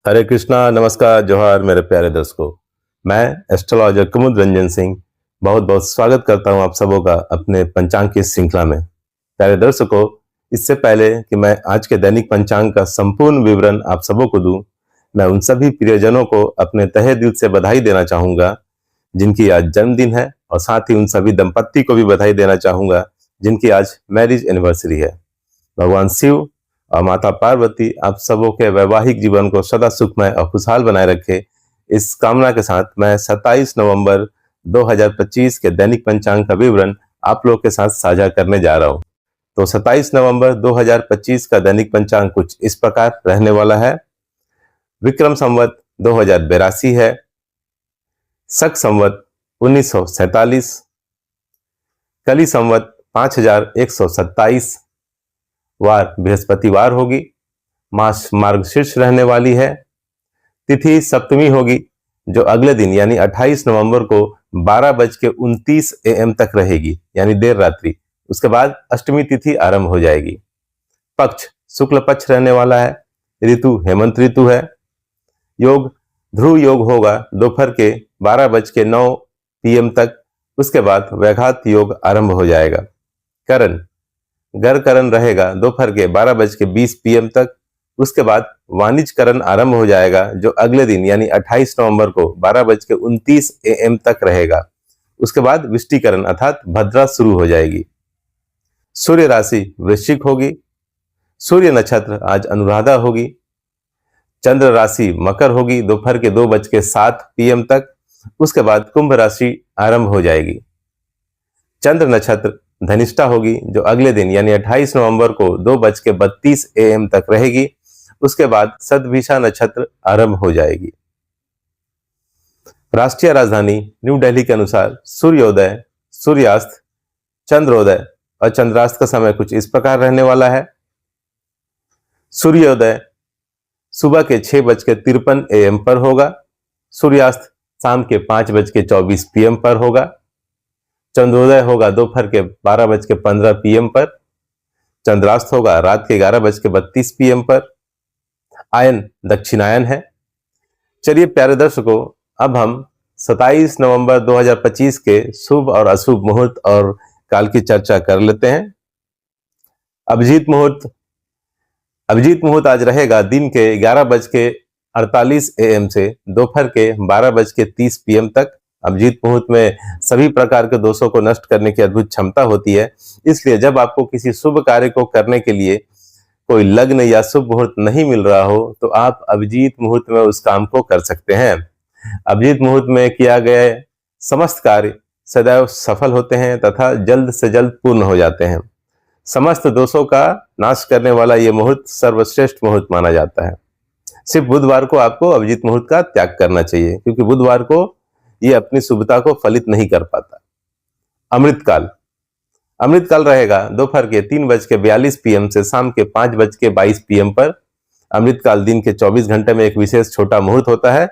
हरे कृष्णा, नमस्कार, जोहार मेरे प्यारे दर्शकों। मैं एस्ट्रोलॉजर कुमुद रंजन सिंह बहुत बहुत स्वागत करता हूं आप सबों का अपने पंचांग की श्रृंखला में। प्यारे दर्शकों, इससे पहले कि मैं आज के दैनिक पंचांग का संपूर्ण विवरण आप सबों को दूं, मैं उन सभी प्रियजनों को अपने तहे दिल से बधाई देना चाहूंगा जिनकी आज जन्मदिन है, और साथ ही उन सभी दंपत्ति को भी बधाई देना चाहूंगा जिनकी आज मैरिज एनिवर्सरी है। भगवान शिव और माता पार्वती आप सबों के वैवाहिक जीवन को सदा सुखमय और खुशहाल बनाए रखे, इस कामना के साथ मैं 27 नवंबर 2025 के दैनिक पंचांग का विवरण आप लोग के साथ साझा करने जा रहा हूं। तो 27 नवंबर 2025 का दैनिक पंचांग कुछ इस प्रकार रहने वाला है। विक्रम संवत 2082 है, शक संवत 1947, कली संवत 5127, वार बृहस्पतिवार होगी, मास मार्गशीर्ष रहने वाली है, तिथि सप्तमी होगी जो अगले दिन यानी 28 नवंबर को 12:29 AM तक रहेगी यानी देर रात्रि। उसके बाद अष्टमी तिथि आरंभ हो जाएगी। पक्ष शुक्ल पक्ष रहने वाला है, ऋतु हेमंत ऋतु है, योग ध्रुव योग होगा दोपहर के 12:09 PM तक। उसके बाद वैघात योग आरंभ हो जाएगा। करण गर करण रहेगा दोपहर के 12:20 PM तक। उसके बाद वाणिज्य करण आरंभ हो जाएगा जो अगले दिन यानी 28 नवंबर को 12:29 AM तक रहेगा। उसके बाद विष्टिकरण अर्थात भद्रा शुरू हो जाएगी। सूर्य राशि वृश्चिक होगी, सूर्य नक्षत्र आज अनुराधा होगी, चंद्र राशि मकर होगी दोपहर के 2:07 PM तक। उसके बाद कुंभ राशि आरंभ हो जाएगी। चंद्र नक्षत्र धनिष्ठा होगी जो अगले दिन यानी 28 नवंबर को 2:32 AM तक रहेगी। उसके बाद सतभिषा नक्षत्र आरंभ हो जाएगी। राष्ट्रीय राजधानी न्यू दिल्ली के अनुसार सूर्योदय, सूर्यास्त, चंद्रोदय और चंद्रास्त का समय कुछ इस प्रकार रहने वाला है। सूर्योदय सुबह के 6:53 AM पर होगा, सूर्यास्त शाम के 5:24 PM पर होगा, चंद्रोदय होगा दोपहर के 12:15 PM पर, चंद्रास्त होगा रात के 11:32 PM पर। आयन दक्षिणायन है। चलिए प्यारे दर्शकों, अब हम 27 नवंबर 2025 के शुभ और अशुभ मुहूर्त और काल की चर्चा कर लेते हैं। अभिजीत मुहूर्त आज रहेगा दिन के 11:48 AM से दोपहर के 12:30 PM तक। अभिजीत मुहूर्त में सभी प्रकार के दोषों को नष्ट करने की अद्भुत क्षमता होती है। इसलिए जब आपको किसी शुभ कार्य को करने के लिए कोई लग्न या शुभ मुहूर्त नहीं मिल रहा हो तो आप अभिजीत मुहूर्त में उस काम को कर सकते हैं। अभिजीत मुहूर्त में किया गए समस्त कार्य सदैव सफल होते हैं तथा जल्द से जल्द पूर्ण हो जाते हैं। समस्त दोषों का नाश करने वाला यह मुहूर्त सर्वश्रेष्ठ मुहूर्त माना जाता है। सिर्फ बुधवार को आपको अभिजीत मुहूर्त का त्याग करना चाहिए क्योंकि बुधवार को ये अपनी शुभता को फलित नहीं कर पाता। अमृत काल रहेगा दोपहर के 3:42 PM से शाम के 5:22 PM पर। अमृत काल दिन के 24 घंटे में एक विशेष छोटा मुहूर्त होता है।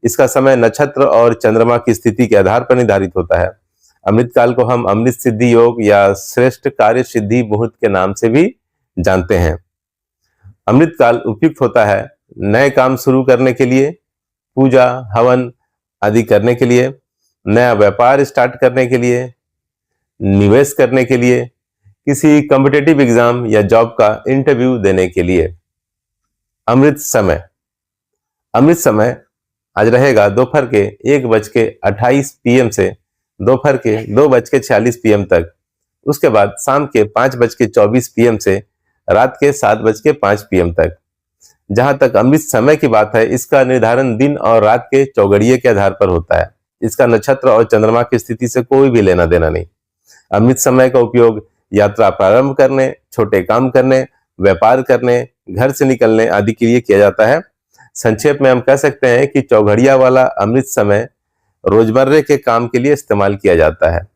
इसका समय नक्षत्र और चंद्रमा की स्थिति के आधार पर निर्धारित होता है। अमृत काल को हम अमृत सिद्धि योग या श्रेष्ठ कार्य सिद्धि मुहूर्त के नाम से भी जानते हैं। अमृत काल उपयुक्त होता है नए काम शुरू करने के लिए, पूजा हवन आदि करने के लिए, नया व्यापार स्टार्ट करने के लिए, निवेश करने के लिए, किसी कॉम्पिटिटिव एग्जाम या जॉब का इंटरव्यू देने के लिए। अमृत समय आज रहेगा दोपहर के 1:28 PM से दोपहर के 2:46 PM तक। उसके बाद शाम के 5:24 PM से रात के 7:05 PM तक। जहां तक अमृत समय की बात है, इसका निर्धारण दिन और रात के चौगड़िए के आधार पर होता है। इसका नक्षत्र और चंद्रमा की स्थिति से कोई भी लेना देना नहीं। अमृत समय का उपयोग यात्रा प्रारंभ करने, छोटे काम करने, व्यापार करने, घर से निकलने आदि के लिए किया जाता है। संक्षेप में हम कह सकते हैं कि चौघड़िया वाला अमृत समय रोजमर्रे के काम के लिए इस्तेमाल किया जाता है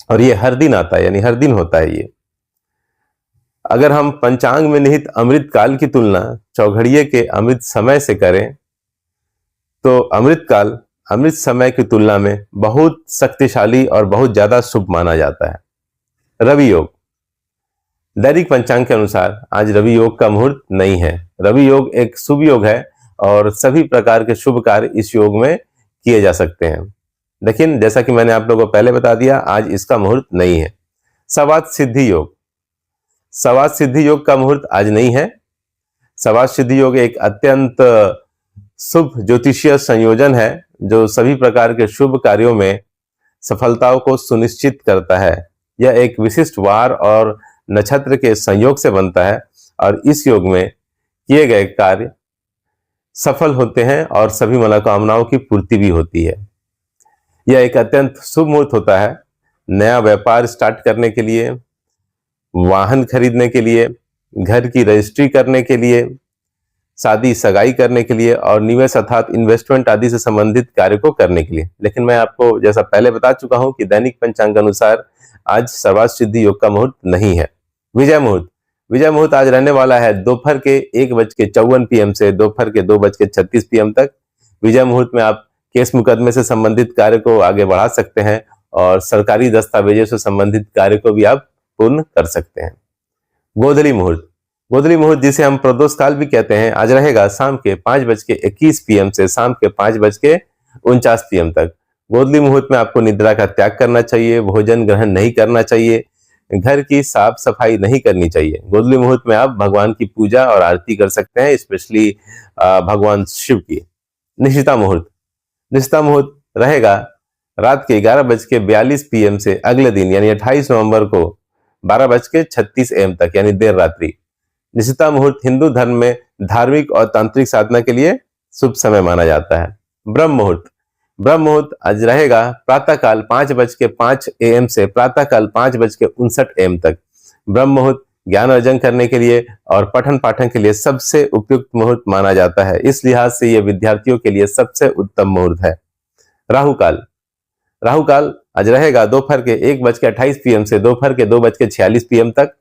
और ये हर दिन आता है, यानी हर दिन होता है ये। अगर हम पंचांग में निहित अमृत काल की तुलना चौघड़िए के अमृत समय से करें तो अमृत काल अमृत समय की तुलना में बहुत शक्तिशाली और बहुत ज्यादा शुभ माना जाता है। रवि योग, दैनिक पंचांग के अनुसार आज रवि योग का मुहूर्त नहीं है। रवि योग एक शुभ योग है और सभी प्रकार के शुभ कार्य इस योग में किए जा सकते हैं। लेकिन जैसा कि मैंने आप लोगों को पहले बता दिया, आज इसका मुहूर्त नहीं है। सवाद सिद्धि योग, सवाद सिद्धि योग का मुहूर्त आज नहीं है। सवाद सिद्धि योग एक अत्यंत शुभ ज्योतिषीय संयोजन है जो सभी प्रकार के शुभ कार्यों में सफलताओं को सुनिश्चित करता है। यह एक विशिष्ट वार और नक्षत्र के संयोग से बनता है और इस योग में किए गए कार्य सफल होते हैं और सभी मनोकामनाओं की पूर्ति भी होती है। यह एक अत्यंत शुभ मुहूर्त होता है नया व्यापार स्टार्ट करने के लिए, वाहन खरीदने के लिए, घर की रजिस्ट्री करने के लिए, शादी सगाई करने के लिए और निवेश अर्थात इन्वेस्टमेंट आदि से संबंधित कार्य को करने के लिए। लेकिन मैं आपको जैसा पहले बता चुका हूं कि दैनिक पंचांग अनुसार आज सर्वाद सिद्धि योग का मुहूर्त नहीं है। विजय मुहूर्त, विजय मुहूर्त आज रहने वाला है दोपहर के 1:54 PM से दोपहर के 2:36 PM तक। विजय मुहूर्त में आप केस मुकदमे से संबंधित कार्य को आगे बढ़ा सकते हैं और सरकारी दस्तावेजों से संबंधित कार्य को भी आप पूर्ण कर सकते हैं। गोधली मुहूर्त, गोधली मुहूर्त जिसे हम प्रदोष काल भी कहते हैं, आज रहेगा शाम के 5:21 PM से शाम के 5:49 PM तक। गोधली मुहूर्त में आपको निद्रा का त्याग करना चाहिए, भोजन ग्रहण नहीं करना चाहिए, घर की साफ सफाई नहीं करनी चाहिए। गोधली मुहूर्त में आप भगवान की पूजा और आरती कर सकते हैं, स्पेशली भगवान शिव की। निशिता मुहूर्त, निशिता मुहूर्त रहेगा रात के 11:42 PM से अगले दिन यानी 28 नवंबर को 12:36 AM तक यानी देर रात्रि। निशिता मुहूर्त हिंदू धर्म में धार्मिक और तांत्रिक साधना के लिए शुभ समय माना जाता है। ब्रह्म मुहूर्त, ब्रह्म मुहूर्त आज रहेगा प्रातःकाल 5:05 AM से प्रातःकाल 5:59 AM तक। ब्रह्म मुहूर्त ज्ञान अर्जन करने के लिए और पठन पाठन के लिए सबसे उपयुक्त मुहूर्त माना जाता है। इस लिहाज से यह विद्यार्थियों के लिए सबसे उत्तम मुहूर्त है। राहु काल, राहु काल आज रहेगा दोपहर के 1:28 PM से दोपहर के 2:46 PM तक।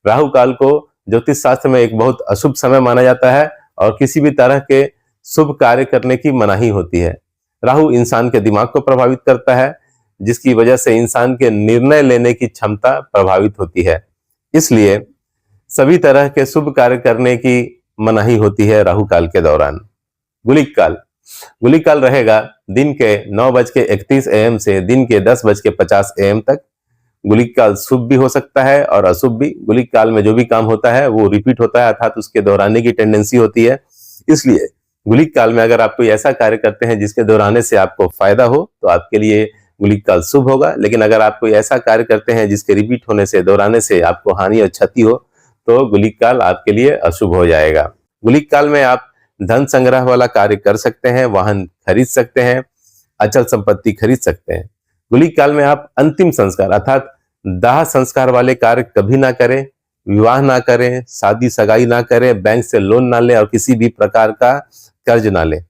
राहु काल को ज्योतिष शास्त्र में एक बहुत अशुभ समय माना जाता है और किसी भी तरह के शुभ कार्य करने की मनाही होती है। राहु इंसान के दिमाग को प्रभावित करता है, जिसकी वजह से इंसान के निर्णय लेने की क्षमता प्रभावित होती है। इसलिए सभी तरह के शुभ कार्य करने की मनाही होती है राहु काल के दौरान। गुलिक काल, गुलिक काल रहेगा दिन के 9:31 AM से दिन के 10:50 AM तक। गुलिक काल शुभ भी हो सकता है और अशुभ भी। गुलिक काल में जो भी काम होता है वो रिपीट होता है, अर्थात उसके दोहराने की टेंडेंसी होती है। इसलिए गुलिक काल में अगर आप कोई ऐसा कार्य करते हैं जिसके दोहराने से आपको फायदा हो तो आपके लिए गुलिक काल शुभ होगा। लेकिन अगर आप कोई ऐसा कार्य करते हैं जिसके रिपीट होने से, दोहराने से आपको हानि और क्षति हो तो गुलिक काल आपके लिए अशुभ हो जाएगा। गुलिक काल में आप धन संग्रह वाला कार्य कर सकते हैं, वाहन खरीद सकते हैं, अचल संपत्ति खरीद सकते हैं। गुलिक काल में आप अंतिम संस्कार अर्थात दाह संस्कार वाले कार्य कभी ना करें, विवाह ना करें, शादी सगाई ना करें, बैंक से लोन ना लें और किसी भी प्रकार का कर्ज ना लें।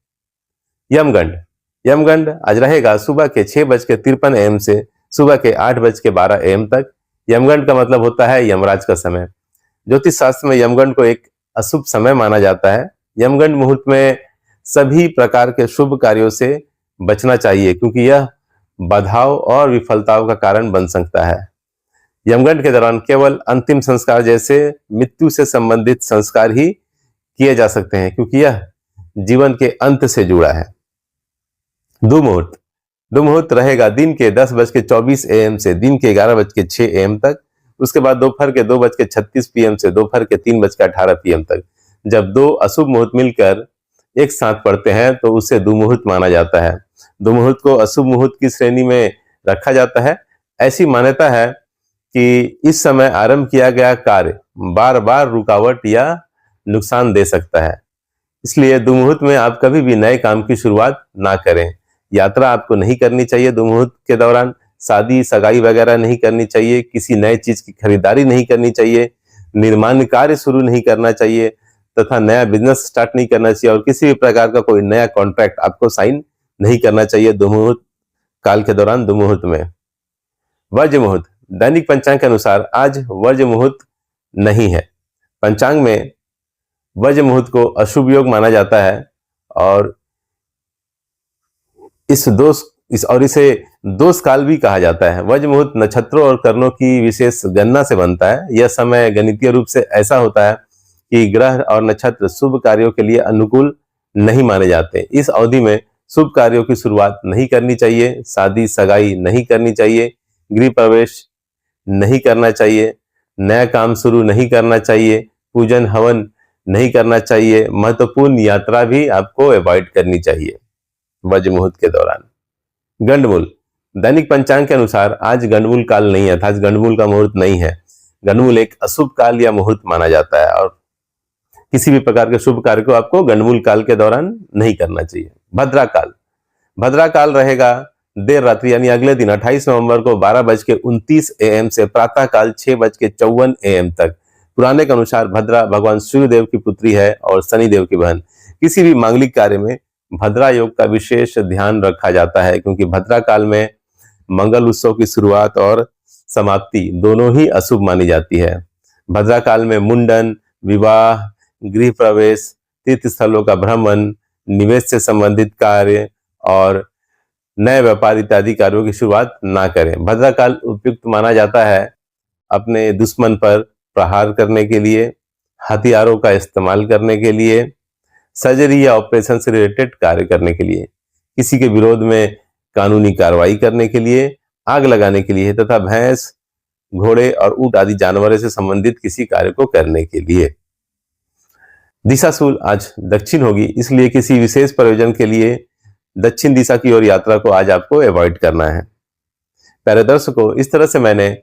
यमगंड, यमगंड आज रहेगा सुबह के 6:53 AM से सुबह के 8:12 AM तक। यमगंड का मतलब होता है यमराज का समय। ज्योतिष शास्त्र में यमगंड को एक अशुभ समय माना जाता है। यमगंड मुहूर्त में सभी प्रकार के शुभ कार्यों से बचना चाहिए क्योंकि यह बाधाओं और विफलताओं का कारण बन सकता है। यमगंड के दौरान केवल अंतिम संस्कार जैसे मृत्यु से संबंधित संस्कार ही किए जा सकते हैं क्योंकि यह जीवन के अंत से जुड़ा है। दुमुहूर्त, दुमुहूर्त रहेगा दिन के 10:24 AM से दिन के 11:06 AM तक। उसके बाद दोपहर के 2:36 PM से दोपहर के 3:18 PM तक। जब दो अशुभ मुहूर्त मिलकर एक साथ पड़ते हैं तो उसे दुमुहूर्त माना जाता है। दुमुहूर्त को अशुभ मुहूर्त की श्रेणी में रखा जाता है। ऐसी मान्यता है कि इस समय आरंभ किया गया कार्य बार बार रुकावट या नुकसान दे सकता है। इसलिए दुमुहूर्त में आप कभी भी नए काम की शुरुआत ना करें। यात्रा आपको नहीं करनी चाहिए दुमुहूर्त के दौरान, शादी सगाई वगैरह नहीं करनी चाहिए, किसी नए चीज की खरीदारी नहीं करनी चाहिए, निर्माण कार्य शुरू नहीं करना चाहिए तथा नया बिजनेस स्टार्ट नहीं करना चाहिए और किसी भी प्रकार का कोई नया कॉन्ट्रैक्ट आपको साइन नहीं करना चाहिए दुमुहूर्त काल के दौरान दुमुहूर्त में। वर्ज्य मुहूर्त, दैनिक पंचांग के अनुसार आज वर्ज्य मुहूर्त नहीं है। पंचांग में वर्ज्य मुहूर्त को अशुभ योग माना जाता है और इसे दोष काल भी कहा जाता है। वर्ज्य मुहूर्त नक्षत्रों और करणों की विशेष गणना से बनता है। यह समय गणितीय रूप से ऐसा होता है कि ग्रह और नक्षत्र शुभ कार्यों के लिए अनुकूल नहीं माने जाते। इस अवधि में शुभ कार्यों की शुरुआत नहीं करनी चाहिए, शादी सगाई नहीं करनी चाहिए, गृह प्रवेश नहीं करना चाहिए, नया काम शुरू नहीं करना चाहिए, पूजन हवन नहीं करना चाहिए, महत्वपूर्ण यात्रा भी आपको अवॉइड करनी चाहिए वज्र मुहूर्त के दौरान। गंडमूल, दैनिक पंचांग के अनुसार आज गंडमूल काल नहीं है, आज गंडमूल का मुहूर्त नहीं है। गंडमूल एक अशुभ काल या मुहूर्त माना जाता है और किसी भी प्रकार के शुभ कार्य को आपको गंडमूल काल के दौरान नहीं करना चाहिए। भद्रा काल, भद्रा काल रहेगा देर रात्रि यानी अगले दिन 28 नवंबर को 12:29 AM से प्रातः काल 6:54 AM तक। पुराने के अनुसार भद्रा भगवान सूर्यदेव की पुत्री है और शनिदेव की बहन। किसी भी मांगलिक कार्य में भद्रा योग का विशेष ध्यान रखा जाता है क्योंकि भद्रा काल में मंगल उत्सव की शुरुआत और समाप्ति दोनों ही अशुभ मानी जाती है। भद्रा काल में मुंडन, विवाह, गृह प्रवेश, तीर्थ स्थलों का भ्रमण, निवेश से संबंधित कार्य और नए व्यापार इत्यादि कार्यों की शुरुआत ना करें। भद्रा काल उपयुक्त माना जाता है अपने दुश्मन पर प्रहार करने के लिए, हथियारों का इस्तेमाल करने के लिए, सर्जरी या ऑपरेशन से रिलेटेड कार्य करने के लिए, किसी के विरोध में कानूनी कार्रवाई करने के लिए, आग लगाने के लिए तथा भैंस, घोड़े और ऊंट आदि जानवरों से संबंधित किसी कार्य को करने के लिए। दिशाशूल आज दक्षिण होगी, इसलिए किसी विशेष प्रयोजन के लिए दक्षिण दिशा की ओर यात्रा को आज आपको अवॉइड करना है। प्यारे दर्शकों, इस तरह से मैंने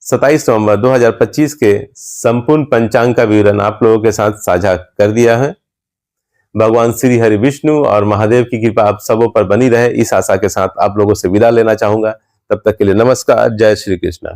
27 नवंबर 2025 के संपूर्ण पंचांग का विवरण आप लोगों के साथ साझा कर दिया है। भगवान श्री हरि विष्णु और महादेव की कृपा आप सबों पर बनी रहे, इस आशा के साथ आप लोगों से विदा लेना चाहूंगा। तब तक के लिए नमस्कार, जय श्री कृष्ण।